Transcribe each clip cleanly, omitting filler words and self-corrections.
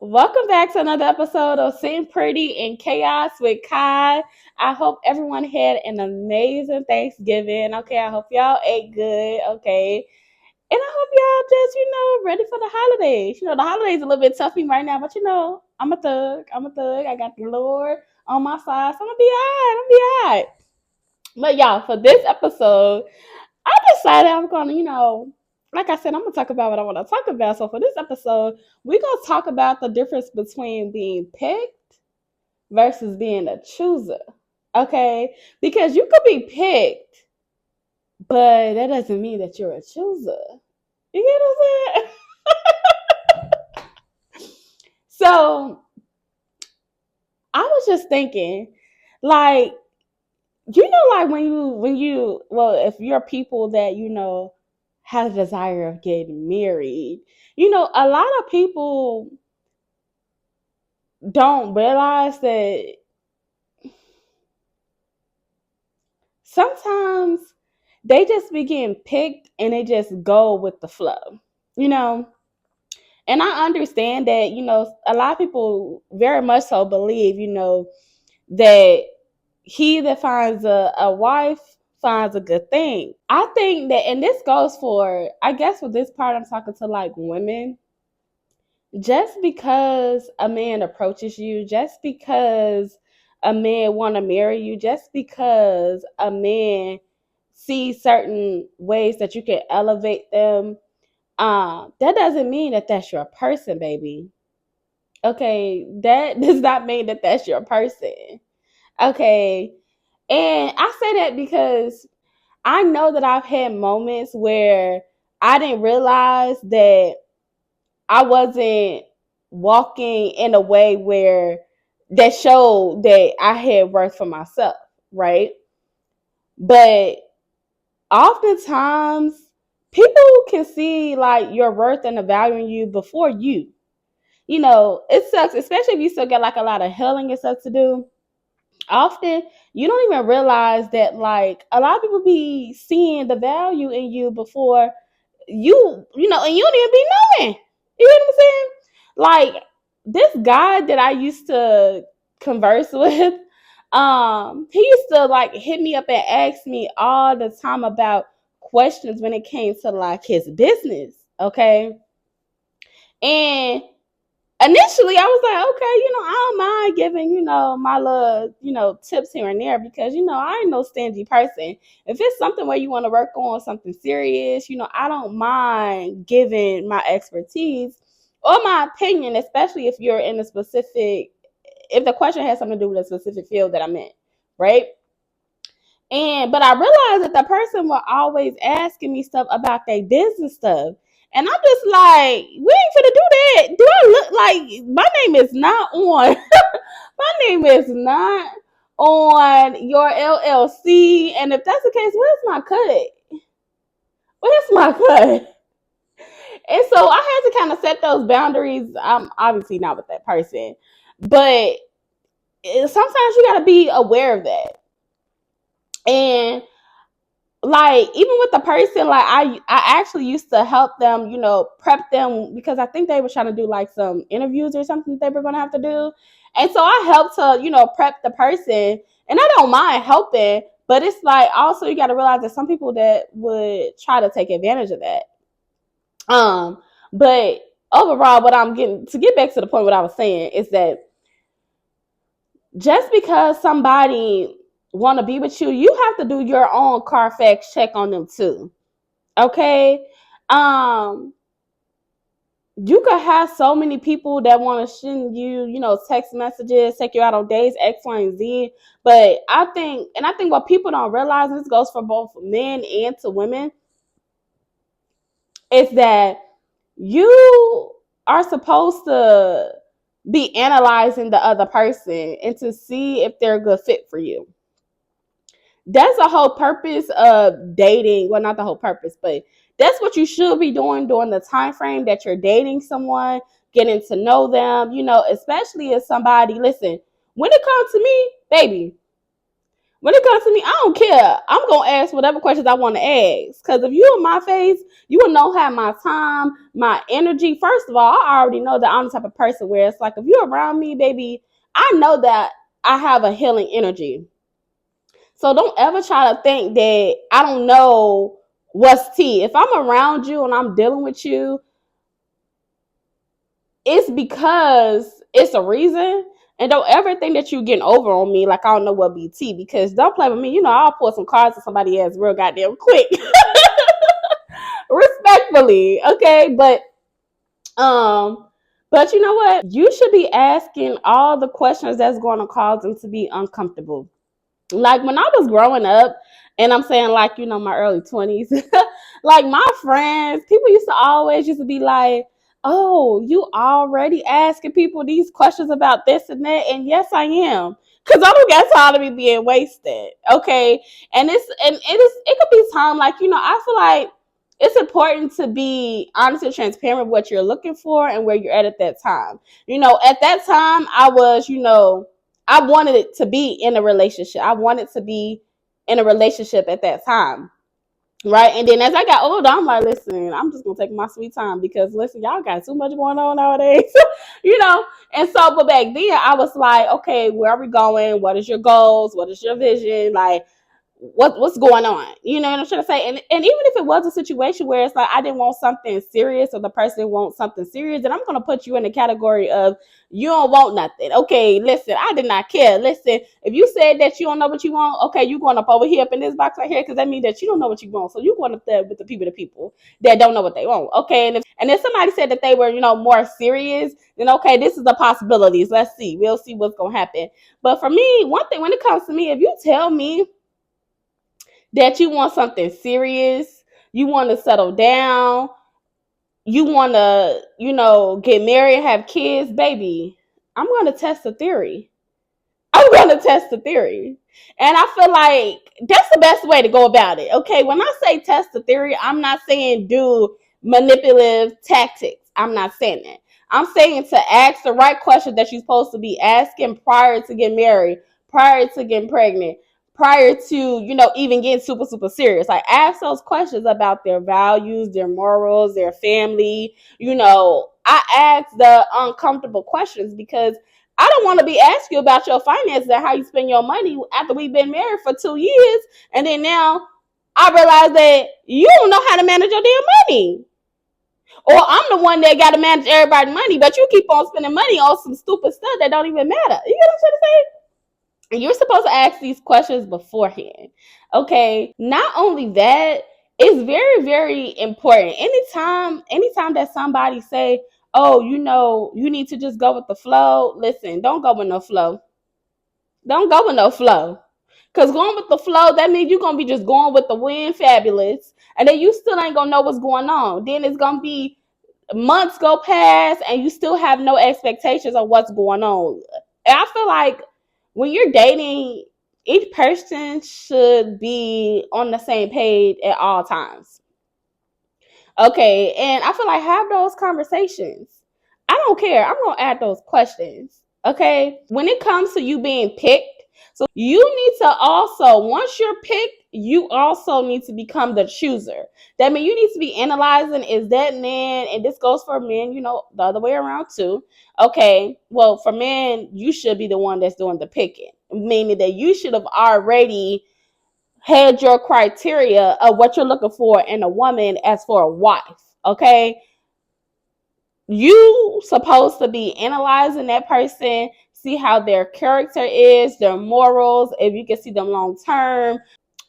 Welcome back to another episode of Sitting Pretty in Chaos with Kai. I hope everyone had an amazing Thanksgiving. Okay, I hope y'all ate good. Okay, and I hope y'all just, ready for the holidays. The holidays are a little bit tough for me right now, but I'm a thug. I'm a thug. I got the Lord on my side, so I'm gonna be alright. I'm gonna be alright. But y'all, for this episode, I decided I'm gonna, like I said, I'm gonna talk about what I want to talk about. So for this episode, we're gonna talk about the difference between being picked versus being a chooser. Okay? Because you could be picked, but that doesn't mean that you're a chooser. You get what I'm saying? So I was just thinking, like, like if you're people that, have a desire of getting married, a lot of people don't realize that sometimes they just be getting picked and they just go with the flow, you know? And I understand that, a lot of people very much so believe, that he that finds a wife finds a good thing. I think that, and this goes for, I guess with this part, I'm talking to like women. Just because a man approaches you, just because a man want to marry you, just because a man sees certain ways that you can elevate them, that doesn't mean that that's your person, baby. Okay, that does not mean that that's your person. Okay, and I say that because I know that I've had moments where I didn't realize that I wasn't walking in a way where that showed that I had worth for myself, right? But oftentimes people can see like your worth and the value in you before you. It sucks, especially if you still got like a lot of healing and stuff to do. Often you don't even realize that like a lot of people be seeing the value in you before and you don't even be knowing. You know what I'm saying? Like this guy that I used to converse with, he used to like hit me up and ask me all the time about questions when it came to like his business. Okay. And initially I was like, okay, I don't mind giving, my little, tips here and there because, I ain't no stingy person. If it's something where you want to work on something serious, I don't mind giving my expertise or my opinion, especially if you're in a specific, if the question has something to do with a specific field that I'm in, right? But I realized that the person was always asking me stuff about their business stuff. And I'm just like, we ain't finna do that. Do I look like my name is not on my name is not on your LLC? And if that's the case, where's my cut? Where's my cut? And so I had to kind of set those boundaries. I'm obviously not with that person. But sometimes you gotta be aware of that. And like even with the person, like I actually used to help them, prep them because I think they were trying to do like some interviews or something that they were gonna have to do. And so I helped to, prep the person, and I don't mind helping, but it's like also you gotta realize that some people that would try to take advantage of that. But overall what I'm getting to get back to the point what I was saying is that just because somebody want to be with you, you have to do your own Carfax check on them too. Okay. um you could have so many people that want to send you, text messages, take you out on days X, Y, and Z. But I think what people don't realize, and this goes for both men and to women, is that you are supposed to be analyzing the other person and to see if they're a good fit for you. That's the whole purpose of dating. Well, not the whole purpose, but that's what you should be doing during the time frame that you're dating someone, getting to know them, especially if somebody, listen, when it comes to me, baby, When it comes to me, I don't care. I'm gonna ask whatever questions I want to ask. Cause if you in my face, you will know how my time, my energy. First of all, I already know that I'm the type of person where it's like if you're around me, baby, I know that I have a healing energy. So don't ever try to think that I don't know what's tea. If I'm around you and I'm dealing with you, it's because it's a reason. And don't ever think that you getting over on me like I don't know what be tea, because don't play with me. You know, I'll pull some cards to somebody else real goddamn quick. Respectfully, okay? Um but you know what? You should be asking all the questions that's going to cause them to be uncomfortable. Like when I was growing up, and I'm saying like, you know, my early 20s, like my friends, people used to be like, oh, you already asking people these questions about this and that. And yes, I am. Cause I don't got time to be being wasted. Okay. It could be time, like, you know, I feel like it's important to be honest and transparent with what you're looking for and where you're at that time. You know, at that time I was, you know, I wanted it to be in a relationship. I wanted to be in a relationship at that time. Right. And then as I got older, I'm like, listen, I'm just gonna take my sweet time because listen, y'all got too much going on nowadays. You know? And so, but back then I was like, okay, where are we going? What is your goals? What is your vision? Like, what's going on? You know what I'm trying to say? And even if it was a situation where it's like I didn't want something serious or the person wants something serious, then I'm gonna put you in the category of you don't want nothing. Okay, listen, I did not care. Listen, if you said that you don't know what you want, okay, you going up over here up in this box right here, because that means that you don't know what you want. So you going up there with the people that don't know what they want. Okay, and if somebody said that they were, you know, more serious, then okay, this is the possibilities. Let's see. We'll see what's gonna happen. But for me, one thing when it comes to me, if you tell me that you want something serious, you want to settle down, you want to, you know, get married, have kids, baby, I'm going to test the theory. I'm going to test the theory. And I feel like that's the best way to go about it. Okay, when I say test the theory, I'm not saying do manipulative tactics. I'm not saying that. I'm saying to ask the right question that you're supposed to be asking prior to getting married, prior to getting pregnant, prior to, you know, even getting super, super serious. Like ask those questions about their values, their morals, their family. You know, I ask the uncomfortable questions because I don't want to be asking you about your finances and how you spend your money after we've been married for 2 years. And then now I realize that you don't know how to manage your damn money. Or I'm the one that got to manage everybody's money, but you keep on spending money on some stupid stuff that don't even matter. You know what I'm trying to say? And you're supposed to ask these questions beforehand. Okay. Not only that, it's very, very important. Anytime that somebody say, oh, you know, you need to just go with the flow. Listen, don't go with no flow. Don't go with no flow. Because going with the flow, that means you're going to be just going with the wind fabulous. And then you still ain't going to know what's going on. Then it's going to be months go past and you still have no expectations of what's going on. And I feel like when you're dating, each person should be on the same page at all times. Okay, and I feel like have those conversations. I don't care. I'm gonna add those questions. Okay, when it comes to you being picked, so you need to also, once you're picked, you also need to become the chooser. That means you need to be analyzing, is that man, and this goes for men, you know, the other way around too. Okay, well, for men, you should be the one that's doing the picking, meaning that you should have already had your criteria of what you're looking for in a woman as for a wife. Okay, you supposed to be analyzing that person, see how their character is, their morals, if you can see them long term,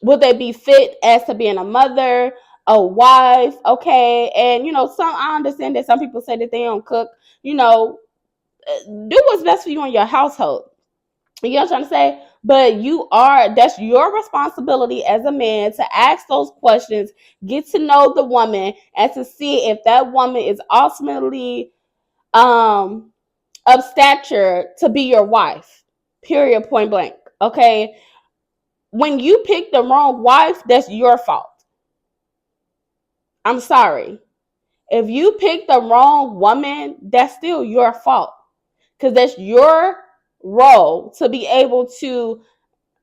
will they be fit as to being a mother, a wife? Okay, and you know, some, I understand that some people say that they don't cook. You know, do what's best for you in your household. You know what I'm trying to say? But that's your responsibility as a man to ask those questions, get to know the woman, and to see if that woman is ultimately of stature to be your wife. Period, point blank. Okay? When you pick the wrong wife, that's your fault. I'm sorry. If you pick the wrong woman, that's still your fault. Because that's your role to be able to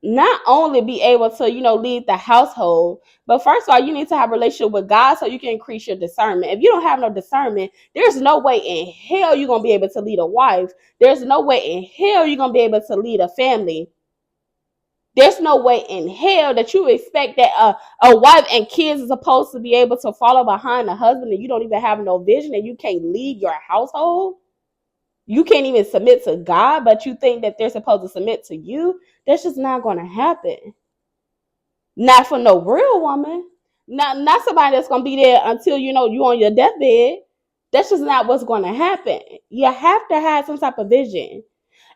not only be able to, lead the household, but first of all, you need to have a relationship with God so you can increase your discernment. If you don't have no discernment, there's no way in hell you're going to be able to lead a wife. There's no way in hell you're going to be able to lead a family. There's no way in hell that you expect that a wife and kids are supposed to be able to follow behind a husband and you don't even have no vision and you can't lead your household. You can't even submit to God, but you think that they're supposed to submit to you. That's just not going to happen. Not for no real woman. Not somebody that's going to be there until, you on your deathbed. That's just not what's going to happen. You have to have some type of vision.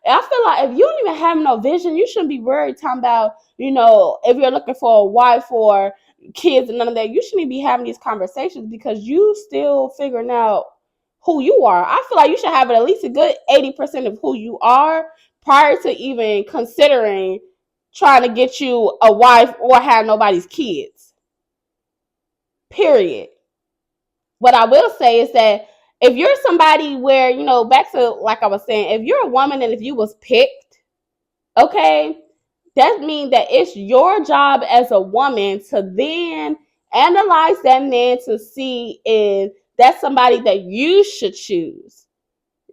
I feel like if you don't even have no vision, you shouldn't be worried talking about, if you're looking for a wife or kids and none of that, you shouldn't be having these conversations because you still figuring out who you are. I feel like you should have at least a good 80% of who you are prior to even considering trying to get you a wife or have nobody's kids. Period. What I will say is that if you're somebody where, back to like I was saying, if you're a woman and if you was picked, okay, that means that it's your job as a woman to then analyze that man to see if that's somebody that you should choose.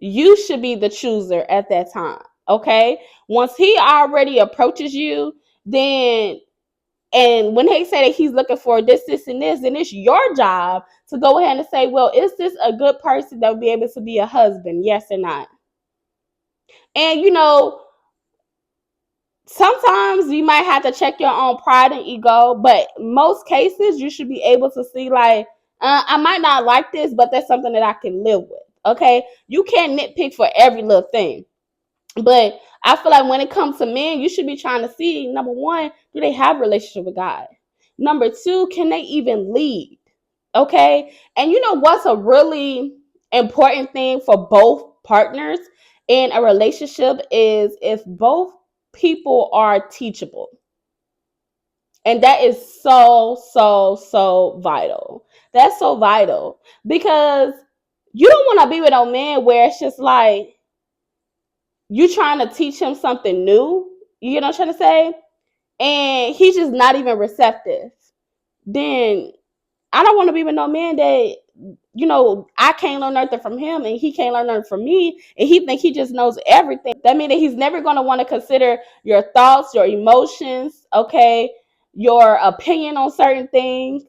You should be the chooser at that time, okay? Once he already approaches you, then and when they say that he's looking for this, and this, then it's your job to go ahead and say, well, is this a good person that will be able to be a husband? Yes or not? And, sometimes you might have to check your own pride and ego, but most cases you should be able to see like, I might not like this, but that's something that I can live with, okay? You can't nitpick for every little thing. But I feel like when it comes to men, you should be trying to see, number one, do they have a relationship with God? Number two, can they even lead? Okay. And what's a really important thing for both partners in a relationship is if both people are teachable. And that is so, so, so vital. That's so vital because you don't want to be with a man where it's just like, you trying to teach him something new, you know what I'm trying to say? And he's just not even receptive. Then I don't want to be with no man that, I can't learn nothing from him and he can't learn nothing from me. And he think he just knows everything. That means that he's never going to want to consider your thoughts, your emotions, okay, your opinion on certain things.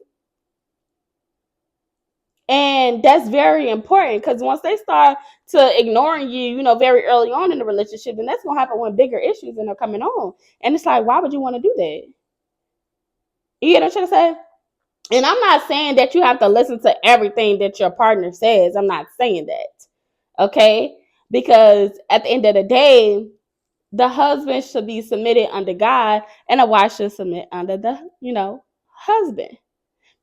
And that's very important because once they start to ignoring you, very early on in the relationship, then that's gonna happen when bigger issues are coming on. And it's like, why would you want to do that? You know what I'm trying to say? And I'm not saying that you have to listen to everything that your partner says. I'm not saying that. Okay? Because at the end of the day, the husband should be submitted under God and a wife should submit under the, husband.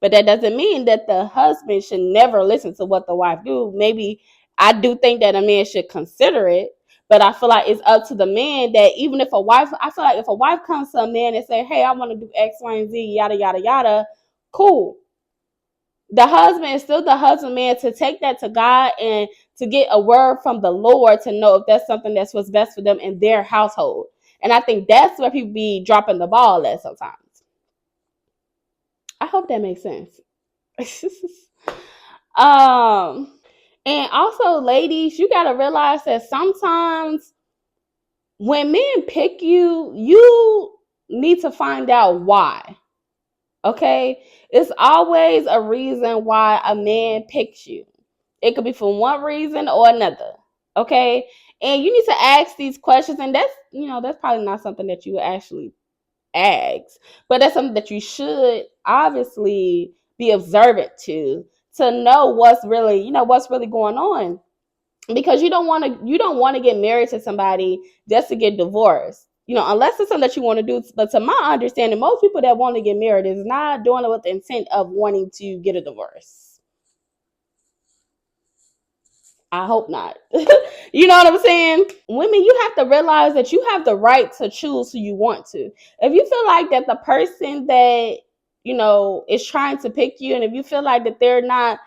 But that doesn't mean that the husband should never listen to what the wife do. Maybe I do think that a man should consider it, but I feel like it's up to the man that even if I feel like if a wife comes to a man and say, hey, I want to do X, Y, and Z, yada, yada, yada, cool. The husband is still the husband, man, to take that to God and to get a word from the Lord to know if that's something that's what's best for them in their household. And I think that's where people be dropping the ball at sometimes. I hope that makes sense. And also, ladies, you gotta realize that sometimes when men pick you, you need to find out why. Okay? It's always a reason why a man picks you. It could be for one reason or another. Okay? And you need to ask these questions, and that's probably not something that you actually ask, but that's something that you should obviously be observant to know what's really going on, because you don't want to get married to somebody just to get divorced, unless it's something that you want to do. But to my understanding, most people that want to get married is not doing it with the intent of wanting to get a divorce. I hope not. You know what I'm saying? Women, you have to realize that you have the right to choose who you want to. If you feel like that the person that, is trying to pick you, and if you feel like that they're not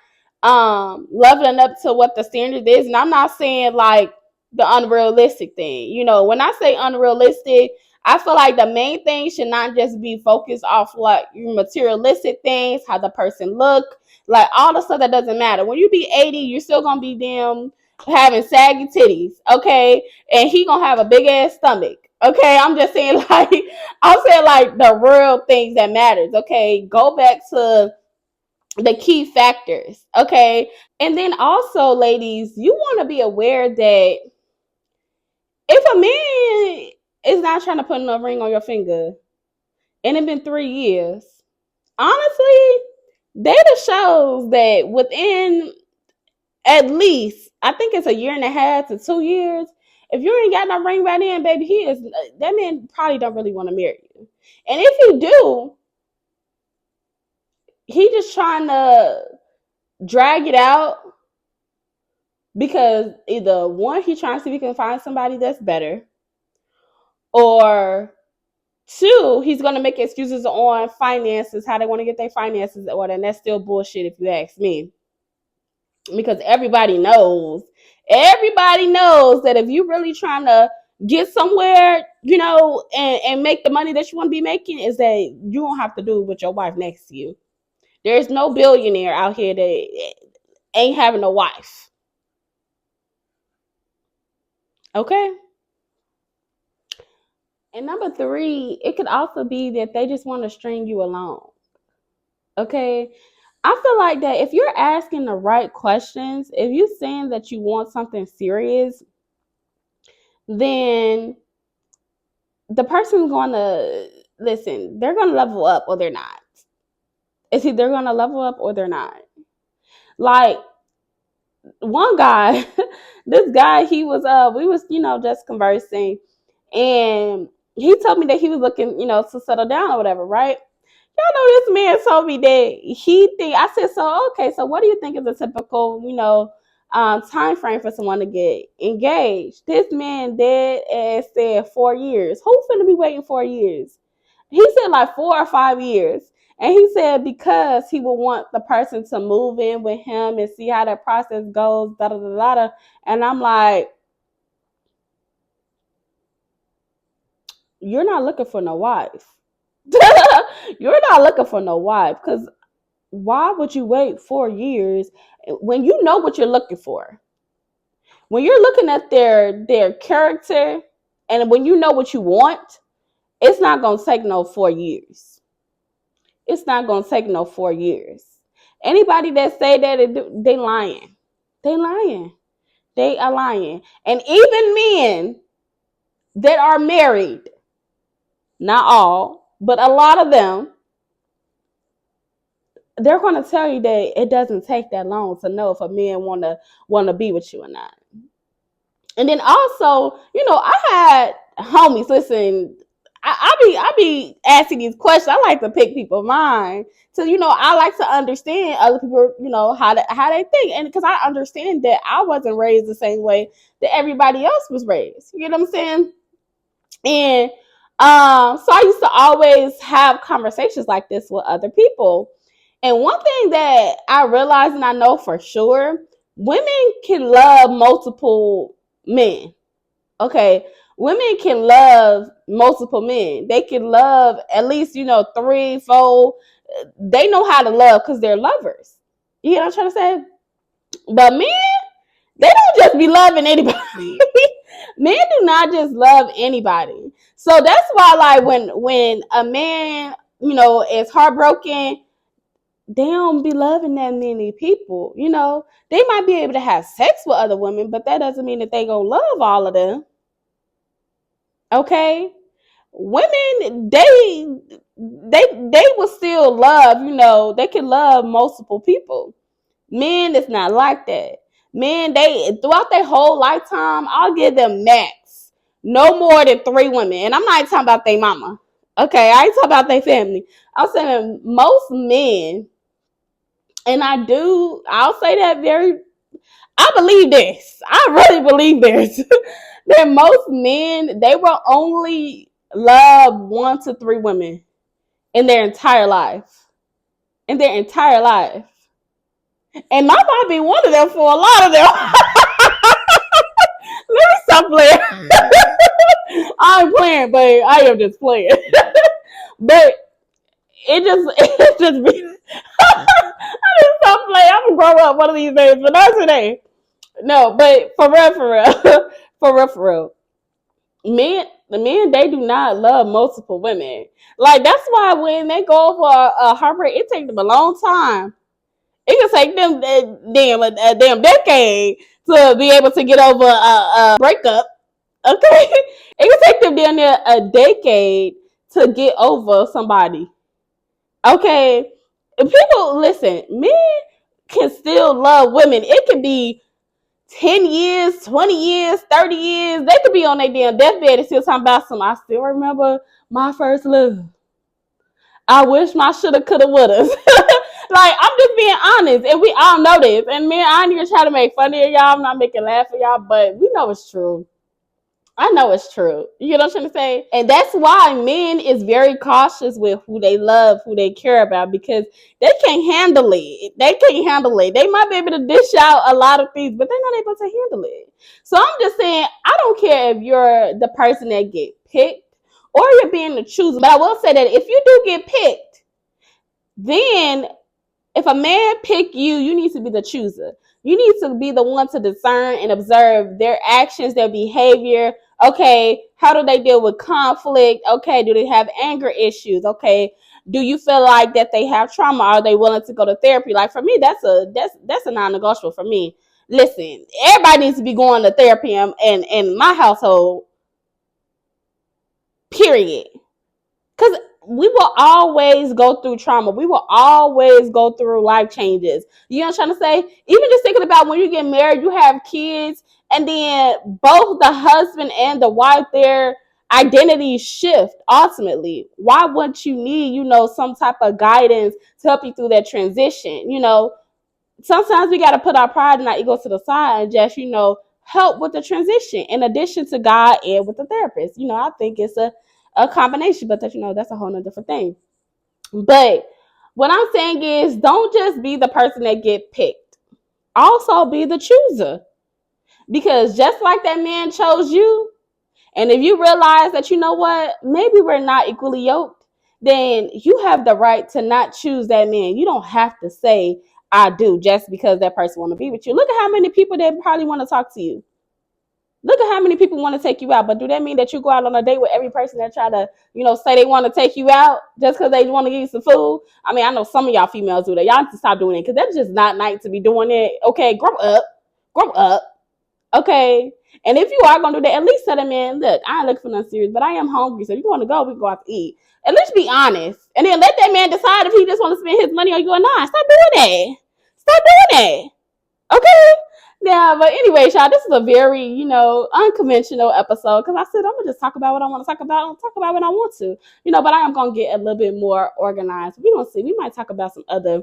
leveling up to what the standard is, and I'm not saying like the unrealistic thing. When I say unrealistic, I feel like the main thing should not just be focused off like your materialistic things, how the person look, like all the stuff that doesn't matter. When you be 80, you're still gonna be damn having saggy titties, okay? And he gonna have a big ass stomach. Okay, I'm just saying like I'm saying like the real things that matters. Okay, go back to the key factors. Okay, and then also, ladies, you want to be aware that if a man is not trying to put no ring on your finger and it's been 3 years, honestly, data shows that within at least, I think it's a year and a half to 2 years, if you ain't got no ring right in, baby, that man probably don't really want to marry you. And if you do, he just trying to drag it out because either one, he trying to see if he can find somebody that's better, or two, he's gonna make excuses on finances, how they want to get their finances in order, and that's still bullshit if you ask me. Because everybody knows that if you really trying to get somewhere, and make the money that you want to be making, is that you don't have to do it with your wife next to you. There's no billionaire out here that ain't having a wife. Okay. And number three, it could also be that they just want to string you along. Okay. I feel like that if you're asking the right questions, if you're saying that you want something serious, then the person's going to listen. They're going to level up or they're not. It's either they're going to level up or they're not. Like one guy, this guy, he was we was just conversing, and he told me that he was looking to settle down or whatever, right? Y'all know this man told me that he think. I said, so okay, so what do you think is a typical time frame for someone to get engaged? This man dead ass said 4 years. Who's gonna be waiting 4 years? He said like 4 or 5 years. And he said because he would want the person to move in with him and see how that process goes, da da da da da. And I'm like, you're not looking for no wife. You're not looking for no wife, because why would you wait 4 years when you know what you're looking for? When you're looking at their character, and when you know what you want, it's not gonna take no 4 years. It's not gonna take no 4 years. Anybody that say that, they lying. They lying. They are lying. And even men that are married, not all, but a lot of them, they're going to tell you that it doesn't take that long to know if a man want to be with you or not. And then also, I had homies. Listen, I be asking these questions. I like to pick people's mind. So I like to understand other people. How they think, and because I understand that I wasn't raised the same way that everybody else was raised. You know what I'm saying? And so I used to always have conversations like this with other people. And one thing that I realize, and I know for sure, women can love multiple men. Okay. Women can love multiple men. They can love at least, 3, 4. They know how to love because they're lovers. You know what I'm trying to say? But men, they don't just be loving anybody. Men do not just love anybody. So that's why, like, when a man, is heartbroken, they don't be loving that many people. They might be able to have sex with other women, but that doesn't mean that they gonna love all of them. Okay? Women, they will still love, they can love multiple people. Men, it's not like that. Men, they throughout their whole lifetime, I'll give them max no more than 3 women. And I'm not talking about their mama. Okay, I ain't talking about their family. I'm saying most men, and I'll say that I believe this. I really believe this. That most men, they will only love 1 to 3 women in their entire life. In their entire life. And I might be one of them for a lot of them. Let me stop playing. I'm playing, but I am just playing. But it just be. I just stop playing. I'm gonna grow up one of these days, but not today. No, but for real, for real. The men, they do not love multiple women. Like that's why when they go over a heartbreak, it takes them a long time. It can take them a damn decade to be able to get over a breakup. Okay, it can take them down there a decade to get over somebody. Okay, people listen. Men can still love women. It can be 10 years, 20 years, 30 years. They could be on their damn deathbed and still talking about some. I still remember my first love. I wish my shoulda, coulda, woulda. Like, I'm just being honest. And we all know this. And man, I ain't even trying to make fun of y'all. I'm not making laugh of y'all, but we know it's true. I know it's true. You know what I'm trying to say? And that's why men is very cautious with who they love, who they care about, because they can't handle it. They can't handle it. They might be able to dish out a lot of things, but they're not able to handle it. So I'm just saying, I don't care if you're the person that get picked or you're being the chooser. But I will say that if you do get picked, then if a man pick you, you need to be the chooser. You need to be the one to discern and observe their actions, their behavior. Okay, how do they deal with conflict? Okay, do they have anger issues? Okay, do you feel like that they have trauma? Are they willing to go to therapy? Like for me, that's a non-negotiable for me. Listen, everybody needs to be going to therapy in my household. Period. Because we will always go through trauma. We will always go through life changes. You know what I'm trying to say? Even just thinking about when you get married, you have kids, and then both the husband and the wife, their identities shift ultimately. Why wouldn't you need, some type of guidance to help you through that transition? Sometimes we got to put our pride and our ego to the side and just, help with the transition in addition to God and with the therapist. I think it's a combination, but that's a whole nother different thing. But what I'm saying is, don't just be the person that get picked. Also be the chooser, because just like that man chose you, and if you realize that maybe we're not equally yoked, then you have the right to not choose that man. You don't have to say I do just because that person want to be with you. Look at how many people that probably want to talk to you. Look at how many people want to take you out, but do that mean that you go out on a date with every person that try to, say they want to take you out just because they want to give you some food? I mean, I know some of y'all females do that. Y'all need to stop doing it because that's just not nice to be doing it. Okay, grow up. Okay, and if you are gonna do that, at least tell them, man, look, I ain't looking for nothing serious, but I am hungry. So if you want to go, we can go out to eat. At least be honest, and then let that man decide if he just want to spend his money on you or not. Stop doing that. Stop doing that. Okay. Yeah, but anyway, y'all, this is a very, unconventional episode because I said I'm gonna just talk about what I want to talk about. I'll talk about what I want to, but I am gonna get a little bit more organized. We're gonna see. We might talk about some other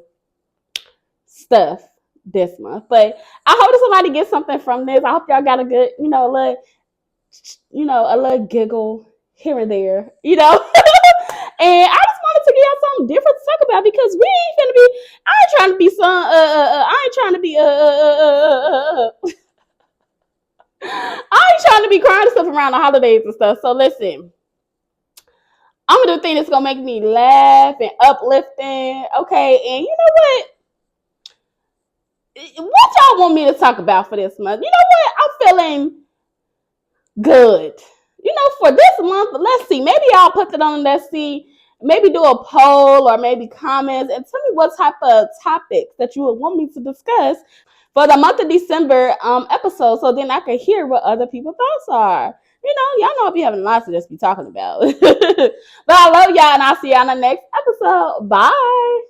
stuff this month, but I hope that somebody gets something from this. I hope y'all got a good, a little giggle here and there, And I just wanted to give y'all something different to talk about because we ain't finna be. I ain't trying to be some. I ain't trying to be. I ain't trying to be crying stuff around the holidays and stuff. So listen, I'm gonna do a thing that's gonna make me laugh and uplifting. Okay, and you know what? What y'all want me to talk about for this month? You know what? I'm feeling good. For this month, let's see. Maybe I'll put it on. Let's see. Maybe do a poll or maybe comments and tell me what type of topics that you would want me to discuss for the month of December episode, so then I can hear what other people's thoughts are. Y'all know I'll be having lots to just be talking about. But I love y'all, and I'll see y'all in the next episode. Bye.